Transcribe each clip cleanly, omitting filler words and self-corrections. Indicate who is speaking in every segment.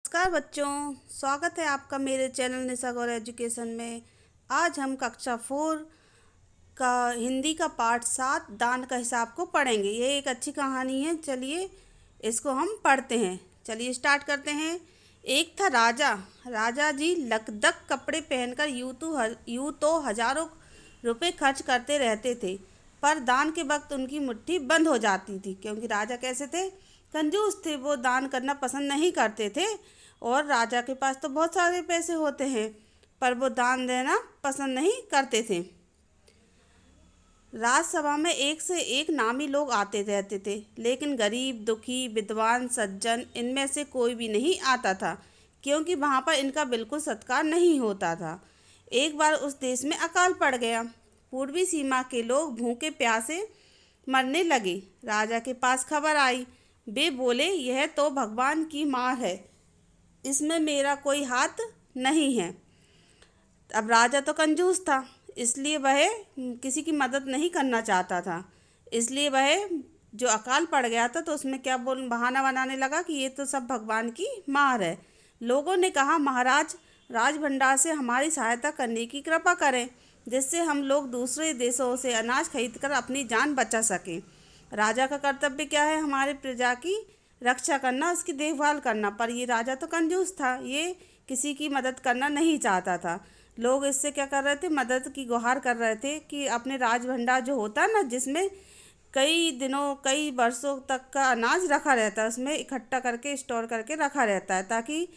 Speaker 1: नमस्कार बच्चों, स्वागत है आपका मेरे चैनल निशा गौर एजुकेशन में। आज हम कक्षा 4 का हिंदी का पाठ 7 दान का हिसाब को पढ़ेंगे। ये एक अच्छी कहानी है। चलिए इसको हम पढ़ते हैं। चलिए स्टार्ट करते हैं। एक था राजा। राजा जी लकदक कपड़े पहनकर यूं तो हजारों रुपए खर्च करते रहते थे, पर दान के वक्त उनकी मुट्ठी बंद हो जाती थी। क्योंकि राजा कैसे थे? कंजूस थे। वो दान करना पसंद नहीं करते थे। और राजा के पास तो बहुत सारे पैसे होते हैं, पर वो दान देना पसंद नहीं करते थे। राजसभा में एक से एक नामी लोग आते रहते थे, लेकिन गरीब, दुखी, विद्वान, सज्जन इनमें से कोई भी नहीं आता था, क्योंकि वहाँ पर इनका बिल्कुल सत्कार नहीं होता था। एक बार उस देश में अकाल पड़ गया। पूर्वी सीमा के लोग भूखे प्यासे मरने लगे। राजा के पास खबर आई। वे बोले, यह तो भगवान की मार है, इसमें मेरा कोई हाथ नहीं है। अब राजा तो कंजूस था, इसलिए वह किसी की मदद नहीं करना चाहता था। इसलिए वह जो अकाल पड़ गया था तो उसमें क्या बहाना बनाने लगा कि ये तो सब भगवान की मार है। लोगों ने कहा, महाराज राज भंडार से हमारी सहायता करने की कृपा करें, जिससे हम लोग दूसरे देशों से अनाज खरीदकर अपनी जान बचा सकें। राजा का कर्तव्य क्या है? हमारे प्रजा की रक्षा करना, उसकी देखभाल करना। पर ये राजा तो कंजूस था, ये किसी की मदद करना नहीं चाहता था। लोग इससे क्या कर रहे थे? मदद की गुहार कर रहे थे कि अपने राज भंडार जो होता है ना, जिसमें कई दिनों कई वर्षों तक का अनाज रखा रहता है, उसमें इकट्ठा करके स्टोर करके रखा रहता है, ताकि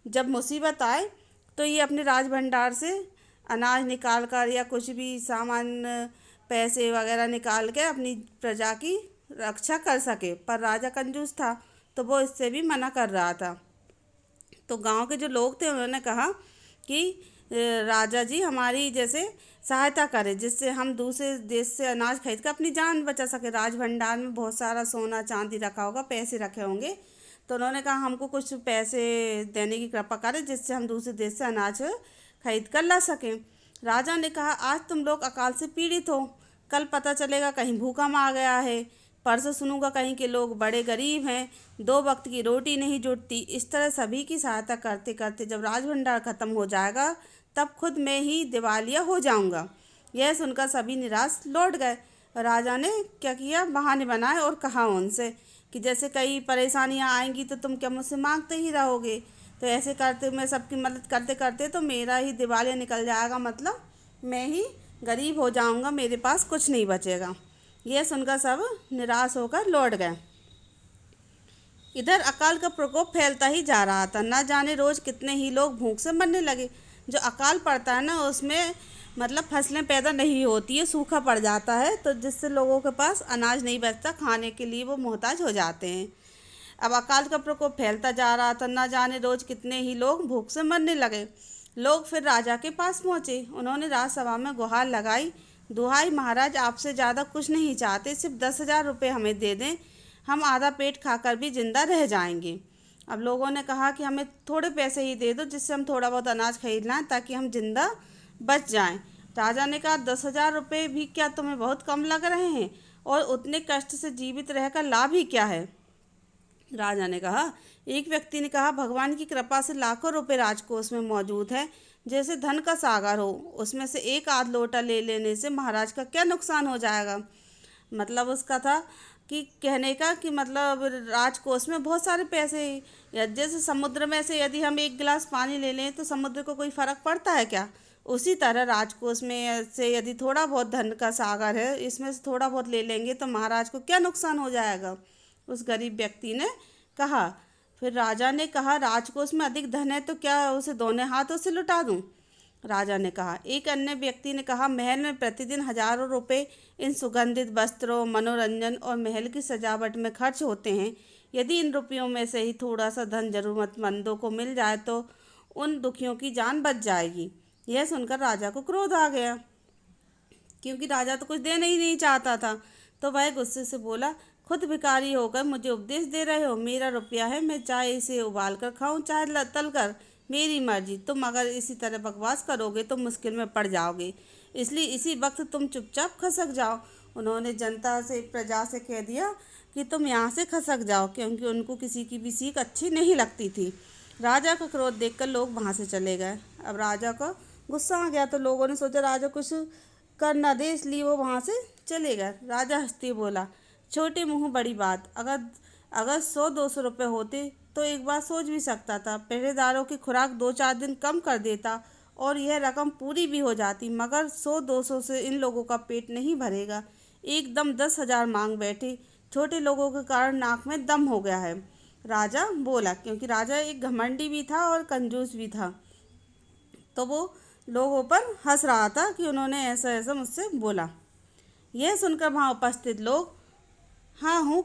Speaker 1: जब मुसीबत आए तो ये अपने राज भंडार से अनाज निकाल कर या कुछ भी सामान, पैसे वगैरह निकाल के अपनी प्रजा की रक्षा कर सके। पर राजा कंजूस था, तो वो इससे भी मना कर रहा था। तो गांव के जो लोग थे उन्होंने कहा कि राजा जी हमारी जैसे सहायता करें, जिससे हम दूसरे देश से अनाज खरीद कर अपनी जान बचा सके। राज भंडार में बहुत सारा सोना चांदी रखा होगा, पैसे रखे होंगे। तो उन्होंने कहा, हमको कुछ पैसे देने की कृपा करें, जिससे हम दूसरे देश से अनाज खरीद कर ला सकें। राजा ने कहा, आज तुम लोग अकाल से पीड़ित हो, कल पता चलेगा कहीं भूकंप आ गया है, परसों सुनूंगा कहीं के लोग बड़े गरीब हैं, 2 वक्त की रोटी नहीं जुटती। इस तरह सभी की सहायता करते करते जब राज भंडार खत्म हो जाएगा, तब खुद मैं ही दिवालिया हो जाऊंगा। यह सुनकर सभी निराश लौट गए। राजा ने क्या किया? बहाने बनाए और कहा उनसे कि जैसे कई परेशानियां आएंगी तो तुम क्या मुझसे मांगते ही रहोगे? तो ऐसे करते मैं सबकी मदद करते करते तो मेरा ही दिवालिया निकल जाएगा, मतलब मैं ही गरीब हो जाऊंगा, मेरे पास कुछ नहीं बचेगा। यह सुनकर सब निराश होकर लौट गए। इधर अकाल का प्रकोप फैलता ही जा रहा था। न जाने रोज कितने ही लोग भूख से मरने लगे। जो अकाल पड़ता है ना, उसमें मतलब फसलें पैदा नहीं होती है, सूखा पड़ जाता है, तो जिससे लोगों के पास अनाज नहीं बचता, खाने के लिए वो मोहताज हो जाते हैं। अब अकाल का प्रकोप फैलता जा रहा था। न जाने रोज कितने ही लोग भूख से मरने लगे। लोग फिर राजा के पास पहुंचे। उन्होंने राजसभा में गुहार लगाई, दुहाई, महाराज आपसे ज़्यादा कुछ नहीं चाहते, सिर्फ 10,000 रुपये हमें दे दें, हम आधा पेट खाकर भी जिंदा रह जाएंगे। अब लोगों ने कहा कि हमें थोड़े पैसे ही दे दो, जिससे हम थोड़ा बहुत अनाज खरीद लाएं, ताकि हम जिंदा बच जाएं। राजा ने कहा, 10,000 रुपये भी क्या तुम्हें बहुत कम लग रहे हैं? और उतने कष्ट से जीवित रहकर लाभ ही क्या है? राजा ने कहा। एक व्यक्ति ने कहा, भगवान की कृपा से लाखों रुपए राजकोष में मौजूद है, जैसे धन का सागर हो। उसमें से एक आध लोटा ले लेने से महाराज का क्या नुकसान हो जाएगा? मतलब उसका था कि कहने का कि मतलब राजकोष में बहुत सारे पैसे, या जैसे समुद्र में से यदि हम एक गिलास पानी ले लें तो समुद्र को कोई फ़र्क पड़ता है क्या? उसी तरह राजकोष में से यदि थोड़ा बहुत धन का सागर है, इसमें से थोड़ा बहुत ले लेंगे तो महाराज को क्या नुकसान हो जाएगा? उस गरीब व्यक्ति ने कहा। फिर राजा ने कहा, राजकोष में अधिक धन है तो क्या उसे दोनों हाथों से लुटा दूं? राजा ने कहा। एक अन्य व्यक्ति ने कहा, महल में प्रतिदिन हजारों रुपए इन सुगंधित वस्त्रों, मनोरंजन और महल की सजावट में खर्च होते हैं। यदि इन रुपयों में से ही थोड़ा सा धन जरूरतमंदों को मिल जाए तो उन दुखियों की जान बच जाएगी। यह सुनकर राजा को क्रोध आ गया, क्योंकि राजा तो कुछ देना ही नहीं चाहता था। तो वह गुस्से से बोला, खुद भिखारी होकर मुझे उपदेश दे रहे हो? मेरा रुपया है, मैं चाहे इसे उबाल कर खाऊं चाहे तल कर, मेरी मर्जी। तुम अगर इसी तरह बकवास करोगे तो मुश्किल में पड़ जाओगे, इसलिए इसी वक्त तुम चुपचाप खसक जाओ। उन्होंने जनता से, प्रजा से कह दिया कि तुम यहाँ से खसक जाओ, क्योंकि उनको किसी की भी सीख अच्छी नहीं लगती थी। राजा का क्रोध देखकर लोग वहाँ से चले गए। अब राजा को गुस्सा आ गया तो लोगों ने सोचा राजा कुछ कर न दे, इसलिए वो वहाँ से चले गए। राजा हंसते हुए बोला, छोटे मुंह बड़ी बात, अगर अगर 100-200 रुपये होते तो एक बार सोच भी सकता था। पहरेदारों की खुराक 2-4 दिन कम कर देता और यह रकम पूरी भी हो जाती, मगर 100-200 से इन लोगों का पेट नहीं भरेगा। एकदम 10,000 मांग बैठे। छोटे लोगों के कारण नाक में दम हो गया है, राजा बोला, क्योंकि राजा एक घमंडी भी था और कंजूस भी था। तो वो लोगों पर हंस रहा था कि उन्होंने ऐसा ऐसा मुझसे बोला। यह सुनकर वहाँ उपस्थित लोग हाँ हूँ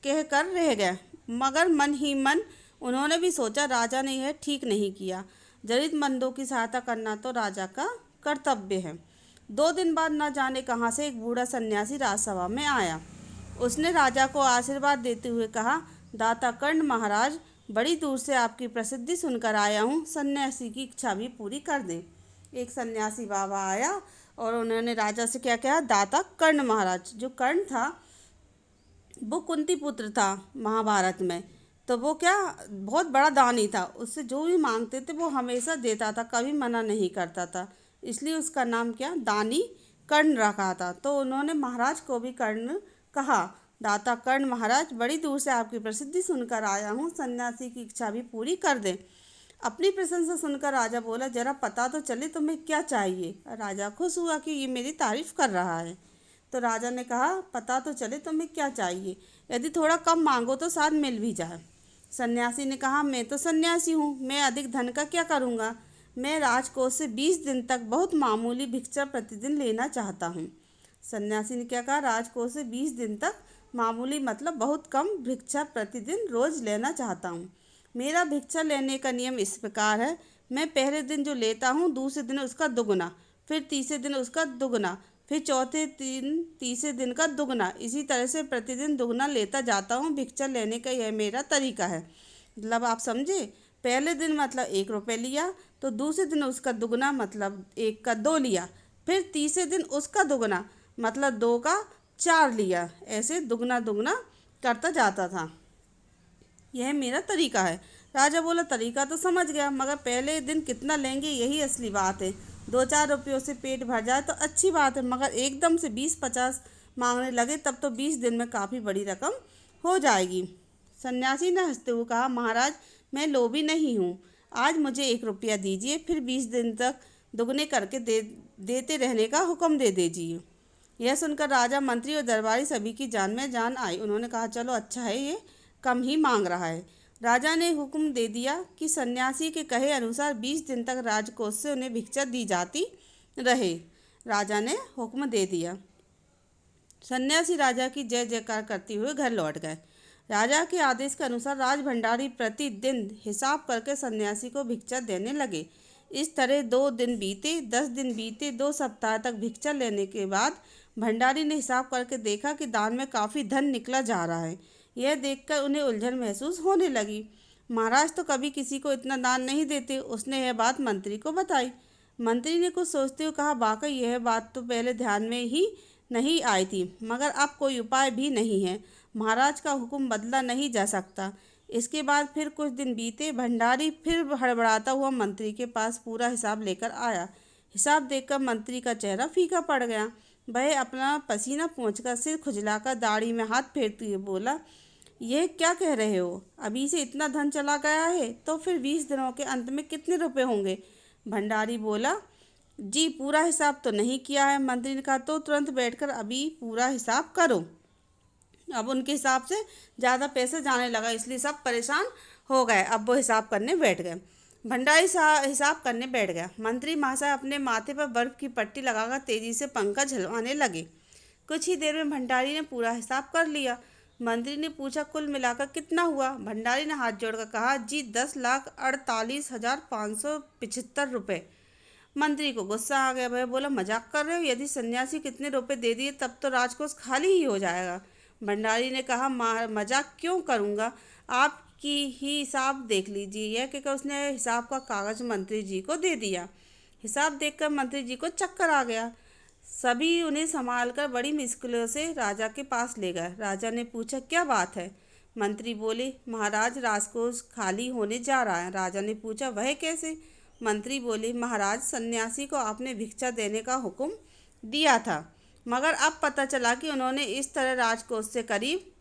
Speaker 1: कह कर रह गए, मगर मन ही मन उन्होंने भी सोचा राजा ने यह ठीक नहीं किया। जरूरतमंदों की सहायता करना तो राजा का कर्तव्य है। 2 दिन बाद न जाने कहाँ से एक बूढ़ा सन्यासी राजसभा में आया। उसने राजा को आशीर्वाद देते हुए कहा, दाता कर्ण महाराज, बड़ी दूर से आपकी प्रसिद्धि सुनकर आया हूँ, सन्यासी की इच्छा भी पूरी कर दें। एक सन्यासी बाबा आया और उन्होंने राजा से क्या कहा, दाता कर्ण महाराज। जो कर्ण था वो कुंती पुत्र था महाभारत में, तो वो क्या बहुत बड़ा दानी था। उससे जो भी मांगते थे वो हमेशा देता था, कभी मना नहीं करता था, इसलिए उसका नाम क्या दानी कर्ण रखा था। तो उन्होंने महाराज को भी कर्ण कहा, दाता कर्ण महाराज, बड़ी दूर से आपकी प्रसिद्धि सुनकर आया हूँ, सन्यासी की इच्छा भी पूरी कर दें। अपनी प्रशंसा सुनकर राजा बोला, जरा पता तो चले तुम्हें क्या चाहिए। राजा खुश हुआ कि ये मेरी तारीफ कर रहा है। तो राजा ने कहा, पता तो चले तुम्हें क्या चाहिए, यदि थोड़ा कम मांगो तो शायद मिल भी जाए। सन्यासी ने कहा, मैं तो सन्यासी हूँ, मैं अधिक धन का क्या करूँगा। मैं राजकोष से 20 दिन तक बहुत मामूली भिक्षा प्रतिदिन लेना चाहता हूँ। सन्यासी ने क्या कहा, राजकोष से 20 दिन तक मामूली मतलब बहुत कम भिक्षा प्रतिदिन रोज लेना चाहता हूँ। मेरा भिक्षा लेने का नियम इस प्रकार है, मैं पहले दिन जो लेता हूँ दूसरे दिन उसका दुगना, फिर तीसरे दिन उसका दुगना, फिर चौथे दिन तीसरे दिन का दुगना, इसी तरह से प्रतिदिन दुगना लेता जाता हूँ। भिक्षा लेने का यह मेरा तरीका है। मतलब आप समझे, पहले दिन मतलब 1 रुपये लिया, तो दूसरे दिन उसका दुगना मतलब 1 का 2 लिया, फिर तीसरे दिन उसका दुगना मतलब 2 का 4 लिया, ऐसे दुगना दुगना करता जाता था। यह मेरा तरीका है। राजा बोला, तरीका तो समझ गया, मगर पहले दिन कितना लेंगे यही असली बात है। 2-4 रुपयों से पेट भर जाए तो अच्छी बात है, मगर एकदम से 20-50 मांगने लगे तब तो 20 दिन में काफ़ी बड़ी रकम हो जाएगी। सन्यासी ने हंसते हुए कहा, महाराज, मैं लोभी नहीं हूँ, आज मुझे 1 रुपया दीजिए, फिर 20 दिन तक दुगने करके देते रहने का हुक्म दे दीजिए। यह सुनकर राजा, मंत्री और दरबारी सभी की जान में जान आई। उन्होंने कहा, चलो अच्छा है, ये कम ही मांग रहा है। राजा ने हुक्म दे दिया कि सन्यासी के कहे अनुसार 20 दिन तक राजकोष से उन्हें भिक्षा दी जाती रहे। राजा ने हुक्म दे दिया। सन्यासी राजा की जय जयकार करते हुए घर लौट गए। राजा के आदेश के अनुसार राज भंडारी प्रतिदिन हिसाब करके सन्यासी को भिक्षा देने लगे। इस तरह 2 दिन बीते, 10 दिन बीते, 2 सप्ताह तक भिक्षा लेने के बाद भंडारी ने हिसाब करके देखा कि दान में काफ़ी धन निकला जा रहा है। यह देखकर उन्हें उलझन महसूस होने लगी। महाराज तो कभी किसी को इतना दान नहीं देते। उसने यह बात मंत्री को बताई। मंत्री ने कुछ सोचते हुए कहा, वाकई यह बात तो पहले ध्यान में ही नहीं आई थी, मगर अब कोई उपाय भी नहीं है। महाराज का हुक्म बदला नहीं जा सकता। इसके बाद फिर कुछ दिन बीते। भंडारी फिर हड़बड़ाता हुआ मंत्री के पास पूरा हिसाब लेकर आया। हिसाब देखकर मंत्री का चेहरा फीका पड़ गया। वह अपना पसीना पोंछकर, सिर खुजलाकर, दाढ़ी में हाथ फेरते हुए बोला, यह क्या कह रहे हो? अभी से इतना धन चला गया है तो फिर 20 दिनों के अंत में कितने रुपए होंगे? भंडारी बोला, जी पूरा हिसाब तो नहीं किया है। मंत्री ने कहा, तो तुरंत बैठकर अभी पूरा हिसाब करो। अब उनके हिसाब से ज़्यादा पैसे जाने लगा, इसलिए सब परेशान हो गए। अब वो हिसाब करने बैठ गए। भंडारी हिसाब करने बैठ गया। मंत्री महाशय अपने माथे पर बर्फ़ की पट्टी लगाकर तेजी से पंखा झलवाने लगे। कुछ ही देर में भंडारी ने पूरा हिसाब कर लिया। मंत्री ने पूछा, कुल मिलाकर कितना हुआ? भंडारी ने हाथ जोड़कर कहा, जी 10,48,575 रुपये। मंत्री को गुस्सा आ गया। वह बोला, मजाक कर रहे हो? यदि सन्यासी कितने रुपए दे दिए तब तो राजकोष खाली ही हो जाएगा। भंडारी ने कहा, मजाक क्यों करूँगा, आपकी ही हिसाब देख लीजिए। यह कहकर उसने हिसाब का कागज मंत्री जी को दे दिया। हिसाब देखकर मंत्री जी को चक्कर आ गया। सभी उन्हें संभालकर बड़ी मुश्किलों से राजा के पास ले गए। राजा ने पूछा, क्या बात है? मंत्री बोले, महाराज राजकोष खाली होने जा रहा है। राजा ने पूछा, वह कैसे? मंत्री बोले, महाराज सन्यासी को आपने भिक्षा देने का हुक्म दिया था, मगर अब पता चला कि उन्होंने इस तरह राजकोष से करीब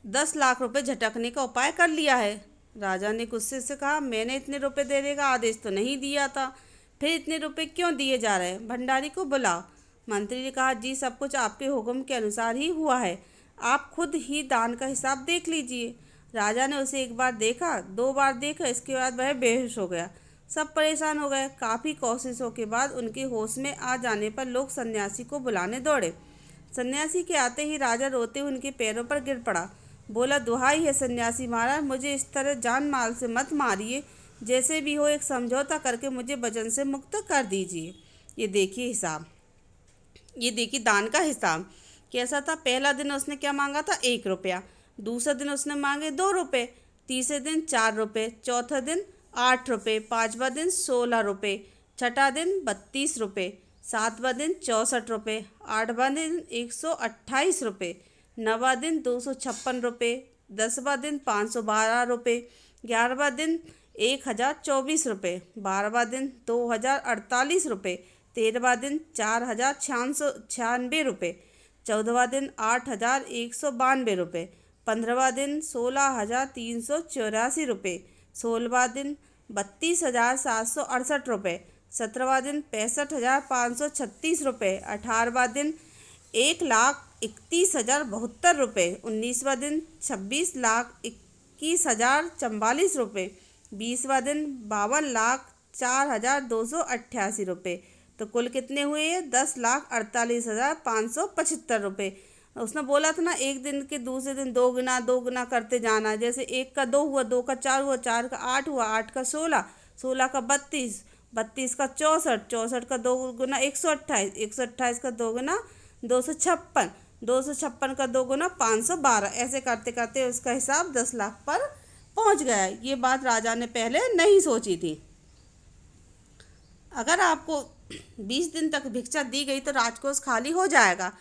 Speaker 1: 10 लाख रुपए झटकने का उपाय कर लिया है। राजा ने गुस्से से कहा, मैंने इतने रुपए देने का आदेश तो नहीं दिया था, फिर इतने रुपए क्यों दिए जा रहे हैं? भंडारी को बुलाओ। मंत्री ने कहा, जी सब कुछ आपके हुक्म के अनुसार ही हुआ है, आप खुद ही दान का हिसाब देख लीजिए। राजा ने उसे एक बार देखा, 2 बार देखा, इसके बाद वह बेहोश हो गया। सब परेशान हो गए। काफ़ी कोशिशों के बाद उनके होश में आ जाने पर लोग सन्यासी को बुलाने दौड़े। सन्यासी के आते ही राजा रोते हुए उनके पैरों पर गिर पड़ा। बोला, दुहाई है सन्यासी महाराज, मुझे इस तरह जान माल से मत मारिए, जैसे भी हो एक समझौता करके मुझे वजन से मुक्त कर दीजिए। ये देखिए हिसाब, ये देखिए दान का हिसाब कैसा था। पहला दिन उसने क्या मांगा था? 1 रुपया। दूसरा दिन उसने मांगे 2 रुपये। तीसरे दिन 4 रुपये। चौथा दिन 8 रुपये। पाँचवा दिन 16 रुपये। छठा दिन 32 रुपये। सातवां दिन 64 रुपये। आठवां दिन 128 रुपये। नौवां दिन 256 रुपये। 10वां दिन 512 रुपये। 11वां दिन 1024 रुपये। 12वां दिन 2048 रुपये। 13वां दिन 4696 रुपये। 14वां दिन 8192 रुपये। 15वां दिन 16384 रुपये। 16वां दिन 32768 रुपये। 17वां दिन 65536 रुपये। 18वां दिन 1,31,072 रुपये। 19वां दिन 26,21,044 रुपये। 20वां दिन 52,04,288 रुपये। तो कुल कितने हुए? 10,48,575 रुपये। उसने बोला था ना, एक दिन के दूसरे दिन 2 गुना 2 गुना करते जाना। जैसे 1 का 2 हुआ, 2 का 4 हुआ, 4 का 8 हुआ, 8 का 16, 16 का 32, 32 का 64, 64 का 2 गुना 128, 128 का 2 गुना 256, 256 का 2 गुना 512। ऐसे करते करते उसका हिसाब 10 लाख पर पहुंच गया। ये बात राजा ने पहले नहीं सोची थी। अगर आपको 20 दिन तक भिक्षा दी गई तो राजकोष खाली हो जाएगा,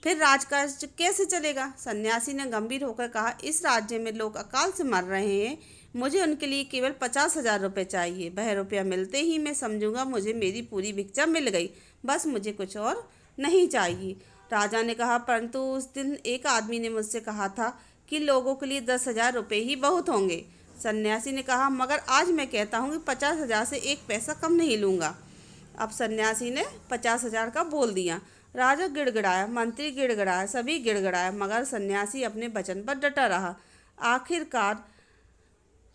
Speaker 1: फिर राजकाज कैसे चलेगा? सन्यासी ने गंभीर होकर कहा, इस राज्य में लोग अकाल से मर रहे हैं, मुझे उनके लिए केवल 50,000 रुपये चाहिए। वह रुपया मिलते ही मैं समझूंगा मुझे मेरी पूरी भिक्षा मिल गई, बस मुझे कुछ और नहीं चाहिए। राजा ने कहा, परंतु उस दिन एक आदमी ने मुझसे कहा था कि लोगों के लिए 10,000 रुपये ही बहुत होंगे। सन्यासी ने कहा, मगर आज मैं कहता हूँ कि 50,000 से 1 पैसा कम नहीं लूँगा। अब सन्यासी ने 50,000 का बोल दिया। राजा गिड़गिड़ाया, मंत्री गिड़गिड़ाया, सभी गिड़गिड़ाया, मगर सन्यासी अपने वचन पर डटा रहा। आखिरकार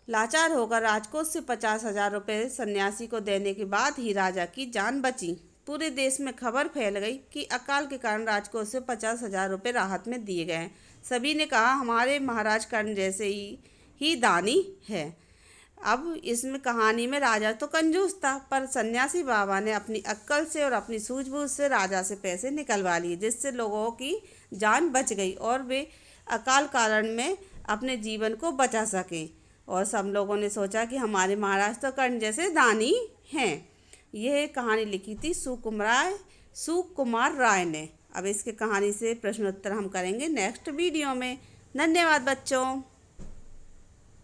Speaker 1: लाचार होकर राजकोष से 50,000 रुपये सन्यासी को देने के बाद ही राजा की जान बची। पूरे देश में खबर फैल गई कि अकाल के कारण राजकोष से 50,000 रुपये राहत में दिए गए। सभी ने कहा, हमारे महाराज कर्ण जैसे ही दानी है। अब इसमें कहानी में राजा तो कंजूस था, पर सन्यासी बाबा ने अपनी अक्ल से और अपनी सूझबूझ से राजा से पैसे निकलवा लिए, जिससे लोगों की जान बच गई और वे अकाल कारण में अपने जीवन को बचा सकें। और सब लोगों ने सोचा कि हमारे महाराज तो कर्ण जैसे दानी हैं। यह कहानी लिखी थी सुकुमार राय ने। अब इसके कहानी से प्रश्नोत्तर हम करेंगे नेक्स्ट वीडियो में। धन्यवाद बच्चों।